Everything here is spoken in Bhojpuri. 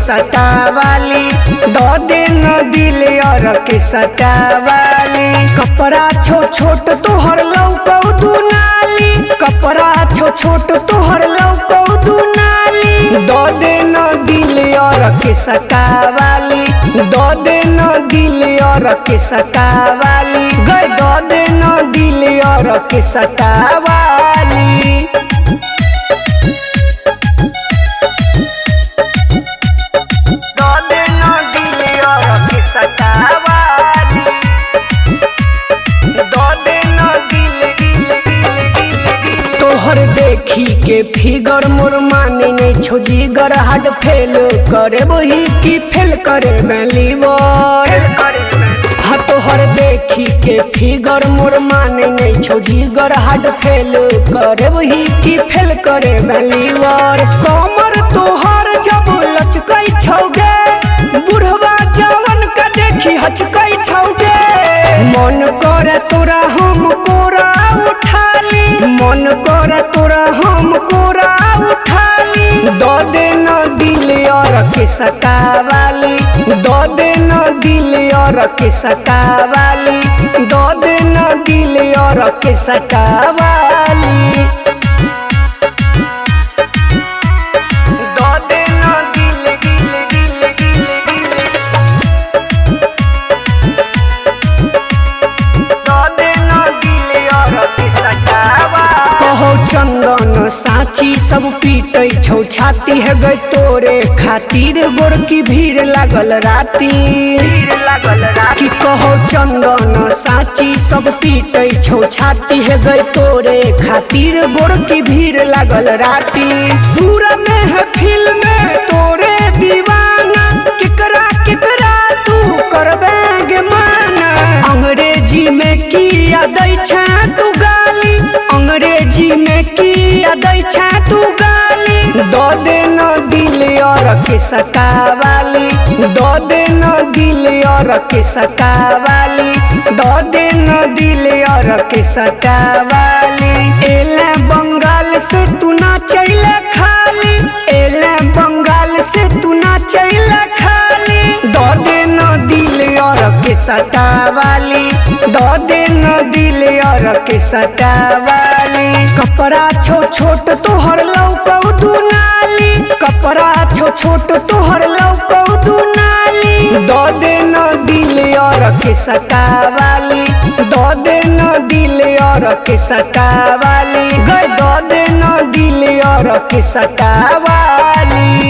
सटावाली, दो दिन दिल और के सटावाली। कपड़ा छोट तोहर लौकौ दुनाली, कपड़ा छोट तोहर लौकौ दुनाली। दो दिन दिल और के सटावाली, दो दिन दिल और के सटावाली, गए दो दिन दिल और के सटावाली। तोहर देखी के फिगर मोर माने नहीं छो जिगर, हार्ट फेल करे वही की फेल करे मैं लीवर। हाँ तोहर देखी के फिगर मोर माने नहीं छो जिगर, हार्ट फेल करे वही की फेल करे मैं लीवर। कमर तोहर जब लचकै छौगे, बुढ़वा जवन का देखी हचकै छौगे। मन करे तोरा हम कोरा उठाली, मन करे तोरा हम कोरा उठाली। दो दिन दिल और के सटावाली, दो दिन दिल और के सटावाली, दो दिन दिल और के सटावाली। चंदन साची सब पीटे छौ छाती है गए तोरे खातिर, गोर की भीड़ लागल राती। कि कहो चंदन साची सब पीटे छौ छाती है गए तोरे खातिर, गोर की भीड़ लागल राती। पूरा में है फिल्म तोरे दीवाना, केकरा केकरा तू करबे माना। अंग्रेजी में किया दै छे तू गाली, अंग्रेजी में किया दै छे तू गाली। दो दिन दिल और के सटावाली, दो दिन दिल और के सटावाली, दो दिन दिल और के सटावाली। एले बंगाल से तू ना चले खाली, एले बंगाल से तू ना चले खाली। दो दिन दिल और के सटावाली, दो दिन दिल और के सटावाली। कपड़ा छोट तोहर लौकौ दुनाली, कपड़ा छोट तोहर लौकौ दुनाली। दो दिन दिल और के सटावाली, दो दिन दिल और के सटावाली, गए दो दिन दिल और के सटावाली।